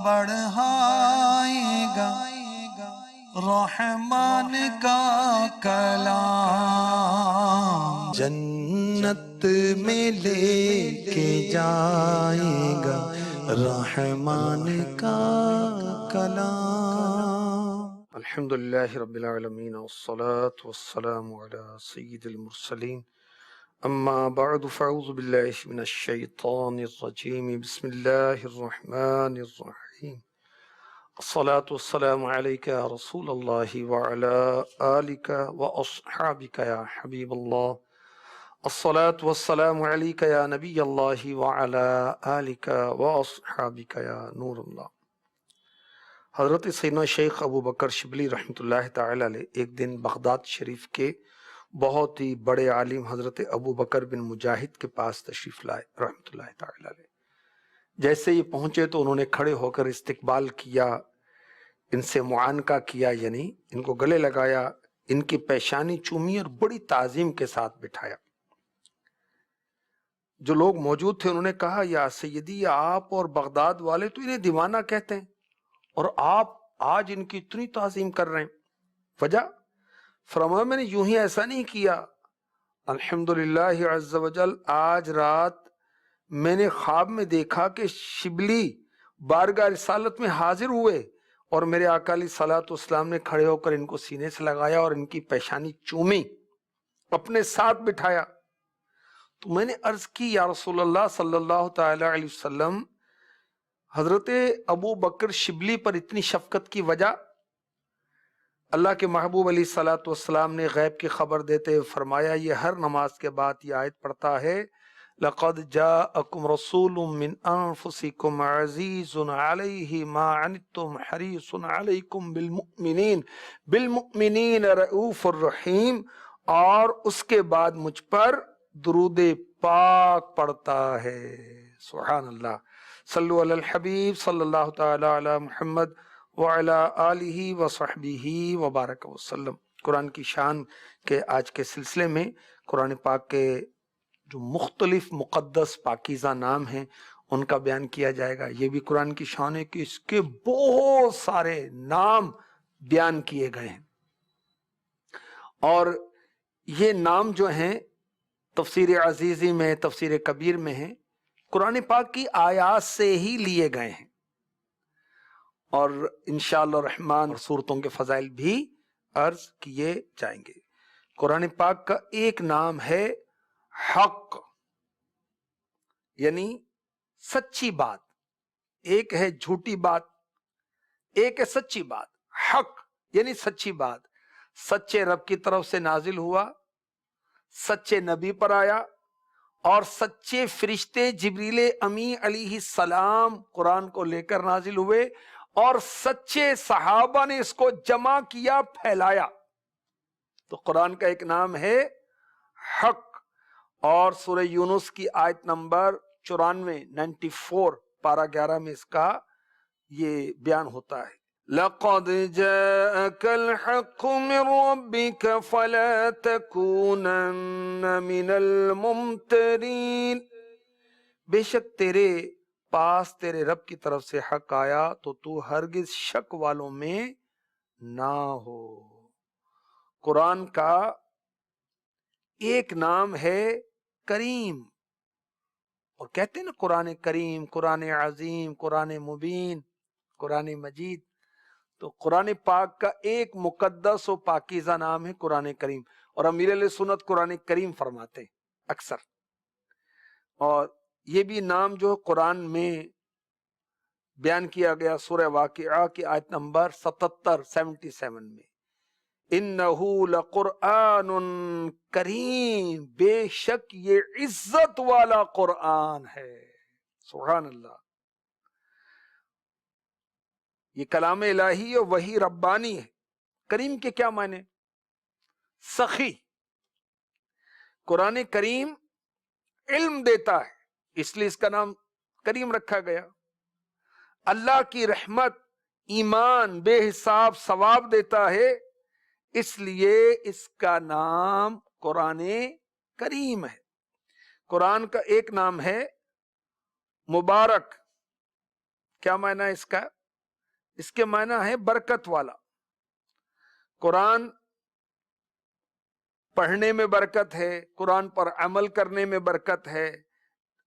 بڑھائے گا رحمان کا کلام، جنت میں لے کے جائے گا رحمان کا کلام۔ الحمدللہ رب العالمین والصلاة والسلام علی سید المرسلین، اما بعد فاعوذ باللہ من الشیطان الرجیم، بسم اللہ الرحمن الرحیم، الصلاة والسلام علیک یا رسول اللہ وعلی آلک واصحابک یا حبیب اللہ، الصلاة والسلام علیک یا نبی اللہ وعلی آلک واصحابک یا نور اللہ۔ حضرت سیدنا شیخ ابو بکر شبلی رحمۃ اللہ تعالی علیہ ایک دن بغداد شریف کے بہت ہی بڑے عالم حضرت ابو بکر بن مجاہد کے پاس تشریف لائے رحمۃ اللہ تعالی علیہ۔ جیسے یہ پہنچے تو انہوں نے کھڑے ہو کر استقبال کیا، ان سے معانقہ کیا، یعنی ان کو گلے لگایا، ان کی پیشانی چومی اور بڑی تعظیم کے ساتھ بٹھایا۔ جو لوگ موجود تھے انہوں نے کہا، یا سیدی، آپ اور بغداد والے تو انہیں دیوانہ کہتے ہیں اور آپ آج ان کی اتنی تعظیم کر رہے ہیں، وجہ؟ فرمایا میں نے یوں ہی ایسا نہیں کیا، الحمدللہ عز وجل آج رات میں نے خواب میں دیکھا کہ شبلی بارگاہ رسالت میں حاضر ہوئے اور میرے آقا علیہ الصلوۃ والسلام نے کھڑے ہو کر ان کو سینے سے لگایا اور ان کی پیشانی چومی، اپنے ساتھ بٹھایا۔ تو میں نے عرض کی، یا رسول اللہ صلی اللہ تعالی علیہ وسلم، حضرت ابو بکر شبلی پر اتنی شفقت کی وجہ؟ اللہ کے محبوب علیہ الصلوۃ والسلام نے غیب کی خبر دیتے ہوئے فرمایا، یہ ہر نماز کے بعد یہ آیت پڑھتا ہے، لَقَدْ جَاءَكُمْ رَسُولٌ مِّنْ أَنفُسِكُمْ عَزِيزٌ عَلَيْهِ مَا عَنِتُّمْ حَرِيصٌ عَلَيْكُمْ بِالْمُؤْمِنِينَ رَءُوفٌ رَحِيمٌ، اور اس کے بعد مجھ پر درود پاک پڑھتا ہے۔ سبحان اللہ، صلو علی الحبیب صلی اللہ تعالی علی محمد وعلی آلہ وصحبہ وبارک وسلم۔ قرآن کی شان کے آج کے سلسلے میں قرآن پاک کے جو مختلف مقدس پاکیزہ نام ہیں ان کا بیان کیا جائے گا۔ یہ بھی قرآن کی شان ہے کہ اس کے بہت سارے نام بیان کیے گئے ہیں، اور یہ نام جو ہیں تفسیر عزیزی میں، تفسیر کبیر میں ہیں، قرآن پاک کی آیات سے ہی لیے گئے ہیں، اور انشاءاللہ الرحمن صورتوں کے فضائل بھی عرض کیے جائیں گے۔ قرآن پاک کا ایک نام ہے حق، یعنی سچی بات، ایک ہے جھوٹی بات، ایک ہے سچی بات۔ حق یعنی سچی بات، سچے رب کی طرف سے نازل ہوا، سچے نبی پر آیا، اور سچے فرشتے جبریل امی علیہ السلام قرآن کو لے کر نازل ہوئے، اور سچے صحابہ نے اس کو جمع کیا، پھیلایا۔ تو قرآن کا ایک نام ہے حق، اور سورہ یونس کی آیت نمبر 94 پارہ 11 میں اس کا یہ بیان ہوتا ہے، لَقَدْ جَاءَكَ الْحَقُّ مِنْ رَبِّكَ فَلَا تَكُونَنَّ مِنَ الْمُمْتَرِينَ، بے شک تیرے پاس تیرے رب کی طرف سے حق آیا تو تو ہرگز شک والوں میں نہ ہو۔ قرآن کا ایک نام ہے کریم، اور کہتے ہیں نا قرآن کریم، قرآن عظیم، قرآن مبین، قرآن مجید۔ تو قرآن پاک کا ایک مقدس و پاکیزہ نام ہے قرآن کریم، اور امیر علیہ سنت قرآن کریم فرماتے ہیں اکثر۔ اور یہ بھی نام جو قرآن میں بیان کیا گیا سورہ واقعہ کی آیت نمبر 77 میں، اِنَّهُ لَقُرْآنٌ کریم، بے شک یہ عزت والا قرآن ہے۔ سبحان اللہ، یہ کلام الہی اور وحی ربانی ہے۔ کریم کے کیا معنی؟ سخی۔ قرآن کریم علم دیتا ہے، اس لیے اس کا نام کریم رکھا گیا۔ اللہ کی رحمت، ایمان، بے حساب ثواب دیتا ہے، اس لیے اس کا نام قرآن کریم ہے۔ قرآن کا ایک نام ہے مبارک، کیا معنی ہے اس کا؟ اس کے معنی ہے برکت والا. قرآن پڑھنے میں برکت ہے، قرآن پر عمل کرنے میں برکت ہے،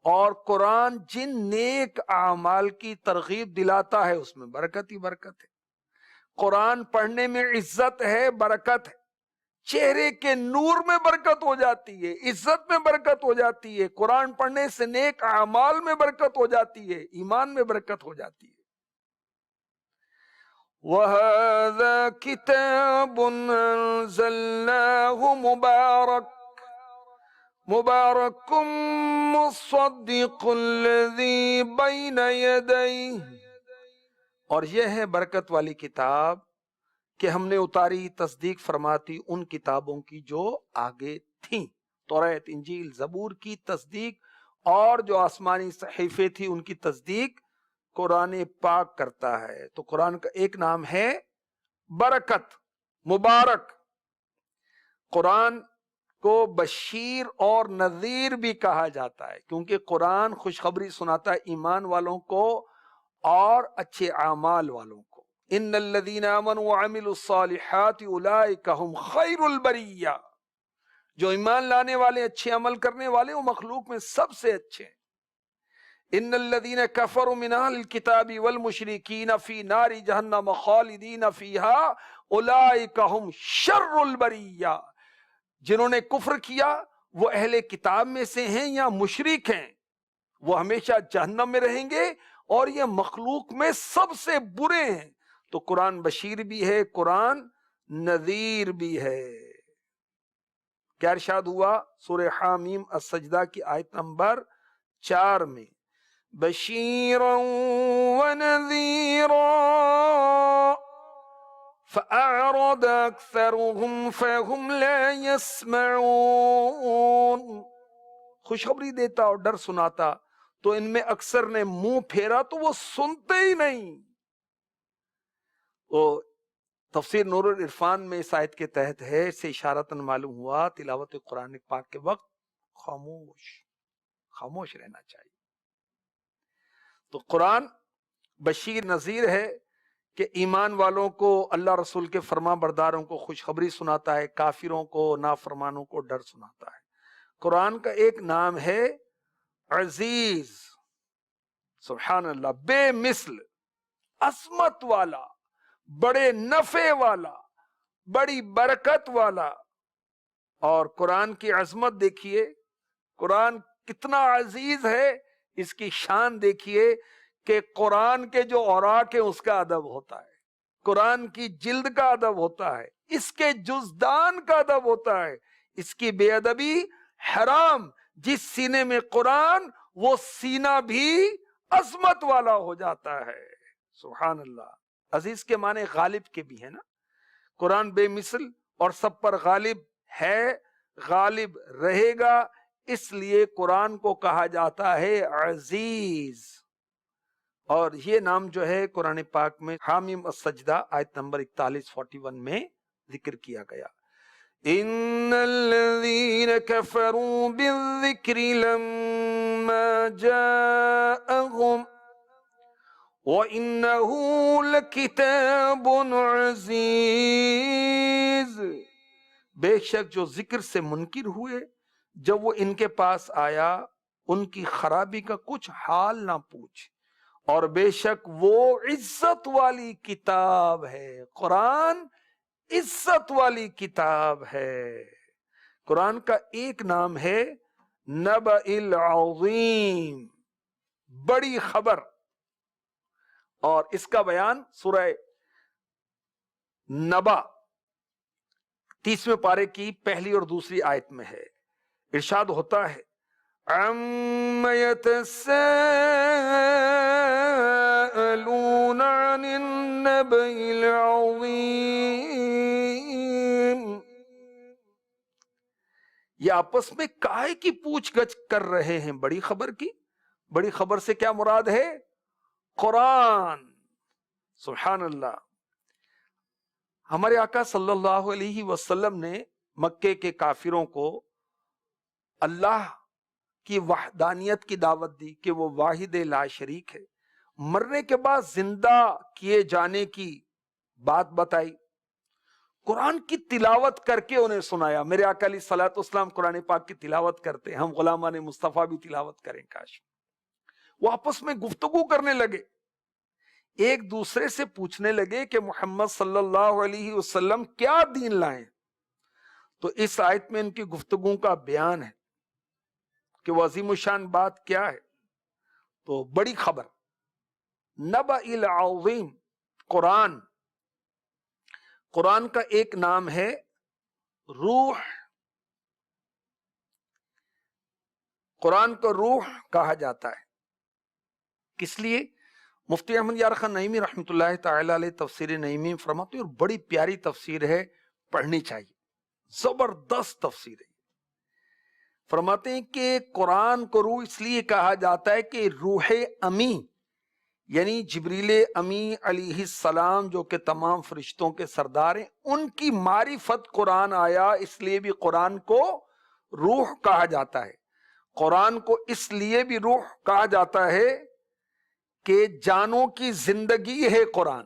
اور قرآن جن نیک اعمال کی ترغیب دلاتا ہے اس میں برکت ہی برکت ہے. قرآن پڑھنے میں عزت ہے، برکت ہے، چہرے کے نور میں برکت ہو جاتی ہے، عزت میں برکت ہو جاتی ہے. قرآن پڑھنے سے نیک اعمال میں برکت ہو جاتی ہے، ایمان میں برکت ہو جاتی ہے. وَهَذَا كِتَابٌ أَنزَلْنَاهُ مُبَارَكٌ مُصَدِّقُ الَّذِي بَيْنَ يَدَيْهِ. اور یہ ہے برکت والی کتاب کہ ہم نے اتاری، تصدیق فرماتی ان کتابوں کی جو آگے تھیں. توریت، انجیل، زبور کی تصدیق اور جو آسمانی صحیفے تھی ان کی تصدیق قرآن پاک کرتا ہے. تو قرآن کا ایک نام ہے برکت، مبارک. قرآن کو بشیر اور نذیر بھی کہا جاتا ہے کیونکہ قرآن خوشخبری سناتا ہے ایمان والوں کو اور اچھے اعمال والوں کو. ان الذین آمنوا وعملوا الصالحات اولئک هم خیر البریہ. جو ایمان لانے والے، اچھے عمل کرنے والے، وہ مخلوق میں سب سے اچھے ہیں. ان الذین کفروا من اہل الکتاب والمشرکین فی نار جہنم خالدین فیہا اولئک هم شر البریہ. جنہوں نے کفر کیا وہ اہل کتاب میں سے ہیں یا مشرک ہیں، وہ ہمیشہ جہنم میں رہیں گے اور یہ مخلوق میں سب سے برے ہیں. تو قرآن بشیر بھی ہے، قرآن نذیر بھی ہے. کیا ارشاد ہوا سورہ حامیم السجدہ کی آیت نمبر 4 میں؟ بشیرا ونذیرا فأعرض أكثرهم فهم لا يسمعون. خوشخبری دیتا اور ڈر سناتا تو ان میں اکثر نے منہ پھیرا تو وہ سنتے ہی نہیں. وہ تفسیر نور العرفان میں اس آیت کے تحت ہے، اس سے اشارتاً معلوم ہوا تلاوت قرآن پاک کے وقت خاموش رہنا چاہیے. تو قرآن بشیر نذیر ہے کہ ایمان والوں کو، اللہ رسول کے فرما برداروں کو خوشخبری سناتا ہے، کافروں کو، نافرمانوں کو ڈر سناتا ہے. قرآن کا ایک نام ہے عزیز. سبحان اللہ، بے مثل، عظمت والا، بڑے نفع والا، بڑی برکت والا. اور قرآن کی عظمت دیکھیے، قرآن کتنا عزیز ہے. اس کی شان دیکھیے کہ قرآن کے جو اوراق ہیں اس کا ادب ہوتا ہے، قرآن کی جلد کا ادب ہوتا ہے، اس کے جزدان کا ادب ہوتا ہے. اس کی بے ادبی حرام. جس سینے میں قرآن وہ سینہ بھی عظمت والا ہو جاتا ہے. سبحان اللہ. عزیز کے معنی غالب کے بھی ہے نا. قرآن بے مثل اور سب پر غالب ہے، غالب رہے گا، اس لیے قرآن کو کہا جاتا ہے عزیز. اور یہ نام جو ہے قرآن پاک میں حامیم السجدہ آیت نمبر 41 میں ذکر کیا گیا. ان الذین کفروا بالذکر لما جاءهم وَإِنَّهُ لَكِتَابٌ عَزِيزٌ. بے شک جو ذکر سے منکر ہوئے جب وہ ان کے پاس آیا، ان کی خرابی کا کچھ حال نہ پوچھ، اور بے شک وہ عزت والی کتاب ہے. قرآن عزت والی کتاب ہے. قرآن کا ایک نام ہے نبأ العظیم، بڑی خبر. اور اس کا بیان سورہ نبا 30ویں پارے کی پہلی اور دوسری آیت میں ہے. ارشاد ہوتا ہے عَمَّ يَتَسَاءَلُونَ عَنِ النَّبَإِ الْعَظِيمِ. یہ آپس میں کائے کی پوچھ گچھ کر رہے ہیں بڑی خبر کی. بڑی خبر سے کیا مراد ہے؟ قرآن. سبحان اللہ. ہمارے آقا صلی اللہ علیہ وسلم نے مکے کے کافروں کو اللہ کی وحدانیت کی دعوت دی کہ وہ واحد لا شریک ہے. مرنے کے بعد زندہ کیے جانے کی بات بتائی، قرآن کی تلاوت کر کے انہیں سنایا. میرے آقا علیہ الصلوۃ والسلام قرآن پاک کی تلاوت کرتے، ہم غلامان مصطفیٰ بھی تلاوت کریں کاش. وہ آپس میں گفتگو کرنے لگے، ایک دوسرے سے پوچھنے لگے کہ محمد صلی اللہ علیہ وسلم کیا دین لائیں. تو اس آیت میں ان کی گفتگو کا بیان ہے کہ وہ عظیم الشان بات کیا ہے. تو بڑی خبر، نبأ العظیم. قرآن کا ایک نام ہے روح. قرآن کو روح کہا جاتا ہے. کس لیے؟ مفتی احمد یار خان نعیمی رحمۃ اللہ تعالی علیہ تفسیر نعیمی فرماتے ہیں، اور بڑی پیاری تفسیر ہے، پڑھنی چاہیے، زبردست تفسیر ہے. فرماتے ہیں کہ قرآن کو روح اس لیے کہا جاتا ہے کہ روح امی یعنی جبریل امی علیہ السلام جو کہ تمام فرشتوں کے سردار ہیں، ان کی معرفت قرآن آیا، اس لیے بھی قرآن کو روح کہا جاتا ہے. قرآن کو اس لیے بھی روح کہا جاتا ہے کہ جانوں کی زندگی ہے قرآن،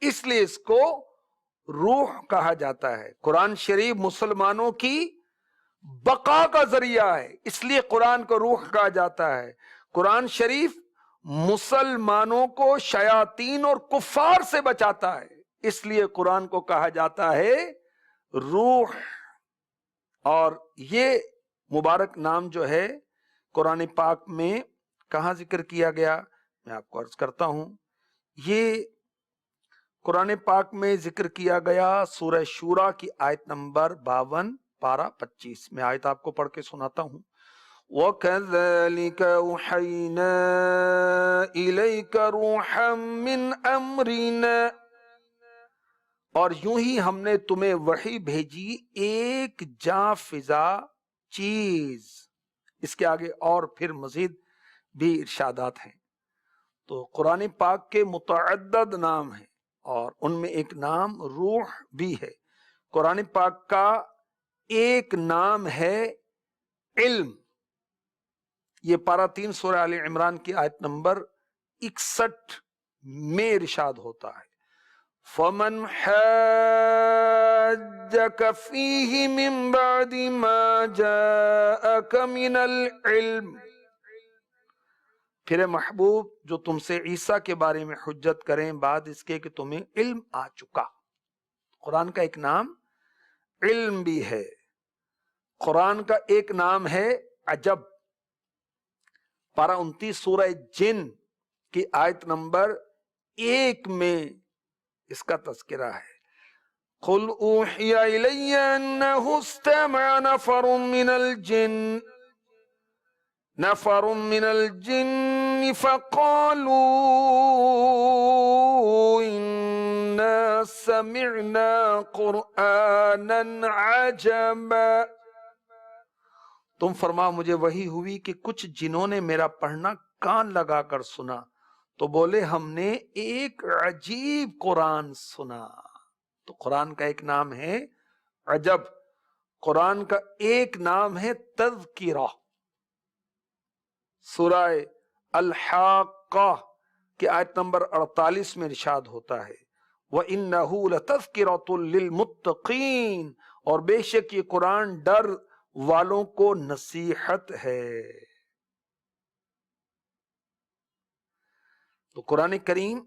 اس لیے اس کو روح کہا جاتا ہے. قرآن شریف مسلمانوں کی بقا کا ذریعہ ہے، اس لیے قرآن کو روح کہا جاتا ہے. قرآن شریف مسلمانوں کو شیاطین اور کفار سے بچاتا ہے، اس لیے قرآن کو کہا جاتا ہے روح. اور یہ مبارک نام جو ہے قرآن پاک میں کہاں ذکر کیا گیا، میں آپ کو عرض کرتا ہوں. یہ قرآن پاک میں ذکر کیا گیا سورہ شورا کی آیت نمبر 52 پارہ 25 میں. آیت آپ کو پڑھ کے سناتا ہوں. وَكَذَلِكَ أُوحَيْنَا إِلَيْكَ رُوحًا مِّنْ أَمْرِنَا، اور یوں ہی ہم نے تمہیں وحی بھیجی ایک جاں فضا چیز. اس کے آگے اور پھر مزید بھی ارشادات ہیں. تو قرآن پاک کے متعدد نام ہیں اور ان میں ایک نام روح بھی ہے. قرآن پاک کا ایک نام ہے علم. یہ پارہ 3 سورہ آل عمران کی آیت نمبر 61 میں ارشاد ہوتا ہے، فَمَنْ حَاجَّكَ فِيهِ مِن بَعْدِ مَا جَاءَكَ مِنَ الْعِلْمِ. پھر محبوب جو تم سے عیسیٰ کے بارے میں حجت کریں بعد اس کے کہ تمہیں علم آ چکا. قرآن کا ایک نام علم بھی ہے. قرآن کا ایک نام ہے عجب. پارہ 29 سورہ جن کی آیت نمبر 1 میں اس کا تذکرہ ہے. قُلْ أُوحِيَ إِلَيَّ أَنَّهُ اسْتَمَعَ نَفَرٌ مِّنَ الْجِنِّ فَقَالُوا إِنَّا سَمِعْنَا قُرْآنًا عَجَبًا. تم فرما مجھے وحی ہوئی کہ کچھ جنہوں نے میرا پڑھنا کان لگا کر سنا تو بولے ہم نے ایک عجیب قرآن سنا. تو قرآن کا ایک نام ہے عجب. قرآن کا ایک نام ہے تذکرہ. سورہ الحاقہ کی آیت نمبر 48 میں ارشاد ہوتا ہے وَإِنَّهُ لَتَذْكِرَةٌ لِّلْمُتَّقِينَ، اور بے شک یہ قرآن ڈر والوں کو نصیحت ہے. تو قرآن کریم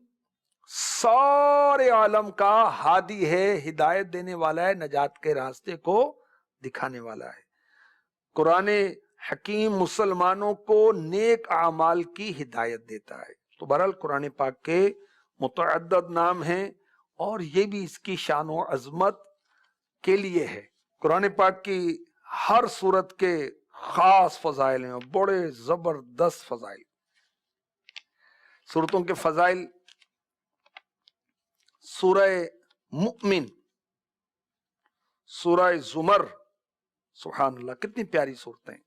سارے عالم کا ہادی ہے، ہدایت دینے والا ہے، نجات کے راستے کو دکھانے والا ہے. قرآن حکیم مسلمانوں کو نیک اعمال کی ہدایت دیتا ہے. تو بہرحال قرآن پاک کے متعدد نام ہیں اور یہ بھی اس کی شان و عظمت کے لیے ہے. قرآن پاک کی ہر صورت کے خاص فضائل ہیں، بڑے زبردست فضائل. صورتوں کے فضائل، سورہ مؤمن، سورہ زمر، سبحان اللہ کتنی پیاری صورتیں.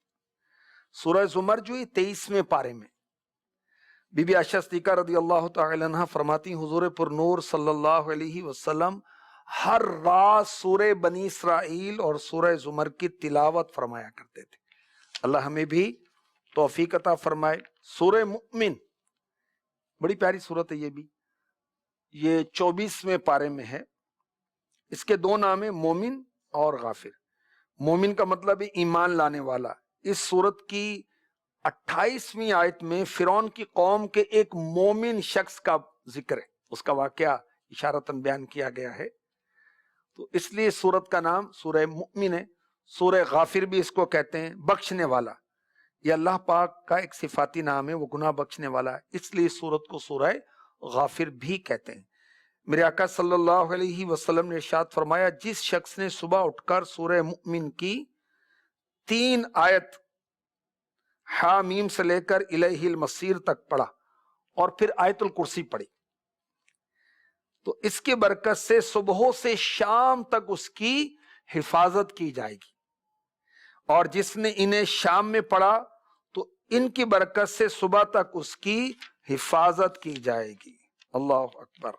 سورہ زمر جو 23ویں پارے میں بی بی عائشہ صدیقہ رضی اللہ تعالی عنہ فرماتی حضور پر نور صلی اللہ علیہ وسلم ہر رات سورہ بنی اسرائیل اور سورہ زمر کی تلاوت فرمایا کرتے تھے. اللہ ہمیں بھی توفیق عطا فرمائے. سورہ مؤمن بڑی پیاری صورت ہے یہ بھی. یہ 24ویں پارے میں ہے. اس کے دو نام ہیں، مومن اور غافر. مومن کا مطلب ہے ایمان لانے والا. اس صورت کی 28ویں آیت میں فرعون کی قوم کے ایک مومن شخص کا ذکر ہے، اس کا واقعہ اشارتاً بیان کیا گیا ہے. تو اس لیے سورت کا نام سورہ مؤمن ہے. سورہ غافر بھی اس کو کہتے ہیں، بخشنے والا. یہ اللہ پاک کا ایک صفاتی نام ہے، وہ گناہ بخشنے والا ہے، اس لیے اس سورت کو سورہ غافر بھی کہتے ہیں. میرے آقا صلی اللہ علیہ وسلم نے ارشاد فرمایا، جس شخص نے صبح اٹھ کر سورہ مؤمن کی 3 آیت حامیم سے لے کر الیہ المصیر تک پڑھا اور پھر آیت الکرسی پڑھی، تو اس کی برکت سے صبح سے شام تک اس کی حفاظت کی جائے گی. اور جس نے انہیں شام میں پڑھا تو ان کی برکت سے صبح تک اس کی حفاظت کی جائے گی. اللہ اکبر.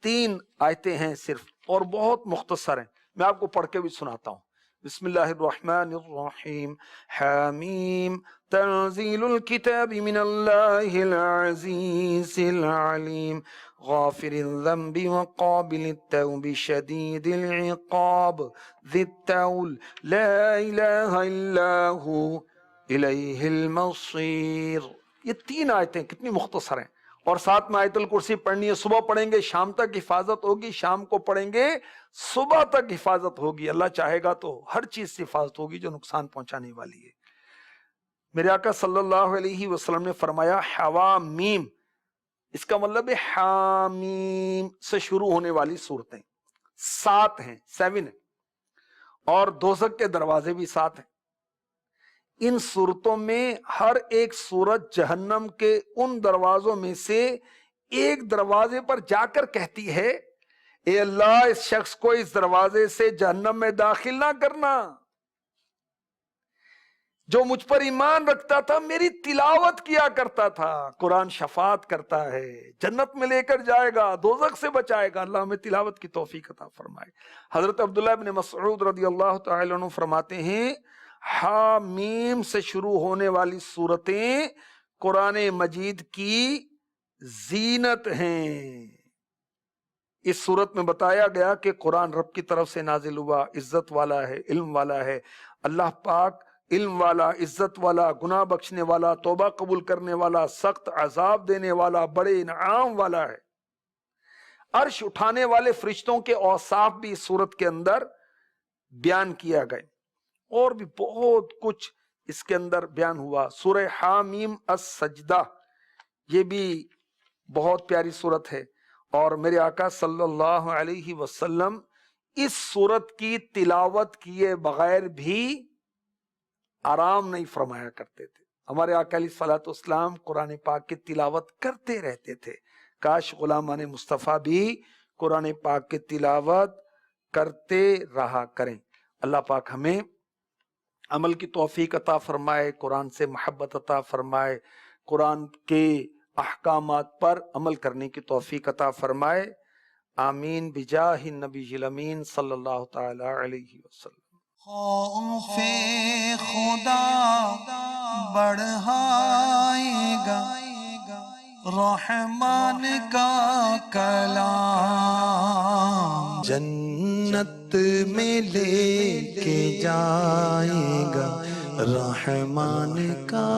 3 آیتیں ہیں صرف اور بہت مختصر ہیں. میں آپ کو پڑھ کے بھی سناتا ہوں. بسم اللہ الرحمن الرحیم. حامیم تنزیل الکتاب من اللہ العزیز العلیم غافر الذنب وقابل التوب شدید العقاب ذی الطول لا الہ الا ہو الیہ المصیر. یہ 3 آیتیں کتنی مختصر ہیں، اور ساتھ میں آیت الکرسی پڑھنی ہے. صبح پڑھیں گے شام تک حفاظت ہوگی، شام کو پڑھیں گے صبح تک حفاظت ہوگی. اللہ چاہے گا تو ہر چیز سے حفاظت ہوگی جو نقصان پہنچانے والی ہے. میرے آقا صلی اللہ علیہ وسلم نے فرمایا حوامیم، اس کا مطلب ہے حامیم سے شروع ہونے والی صورتیں 7 ہیں، 7 ہیں، اور دوزخ کے دروازے بھی 7 ہیں. ان صورتوں میں ہر ایک صورت جہنم کے ان دروازوں میں سے ایک دروازے پر جا کر کہتی ہے، اے اللہ اس شخص کو اس دروازے سے جہنم میں داخل نہ کرنا. جو مجھ پر ایمان رکھتا تھا، میری تلاوت کیا کرتا تھا. قرآن شفاعت کرتا ہے، جنت میں لے کر جائے گا، دوزخ سے بچائے گا. اللہ ہمیں تلاوت کی توفیق عطا فرمائے. حضرت عبداللہ بن مسعود رضی اللہ تعالی عنہ فرماتے ہیں، حامیم سے شروع ہونے والی صورتیں قرآن مجید کی زینت ہیں. اس صورت میں بتایا گیا کہ قرآن رب کی طرف سے نازل ہوا، عزت والا ہے، علم والا ہے. اللہ پاک علم والا، عزت والا، گناہ بخشنے والا، توبہ قبول کرنے والا، سخت عذاب دینے والا، بڑے انعام والا ہے. عرش اٹھانے والے فرشتوں کے اوصاف بھی اس صورت کے اندر بیان کیا گئے، اور بھی بہت کچھ اس کے اندر بیان ہوا. سورہ حامیم السجدہ یہ بھی بہت پیاری صورت ہے، اور میرے آقا صلی اللہ علیہ وسلم اس صورت کی تلاوت کیے بغیر بھی آرام نہیں فرمایا کرتے تھے. ہمارے آقا علیہ الصلوۃ والسلام قرآن پاک کی تلاوت کرتے رہتے تھے. کاش غلامان مصطفیٰ بھی قرآن پاک کی تلاوت کرتے رہا کریں. اللہ پاک ہمیں عمل کی توفیق عطا فرمائے، قرآن سے محبت عطا فرمائے، قرآن کے احکامات پر عمل کرنے کی توفیق عطا فرمائے. آمین بجاہ النبی الامین صلی اللہ تعالی علیہ وسلم. خوف خدا بڑھائے گا رحمان کا کلام، جنت میں لے کے جائے گا رحمان کا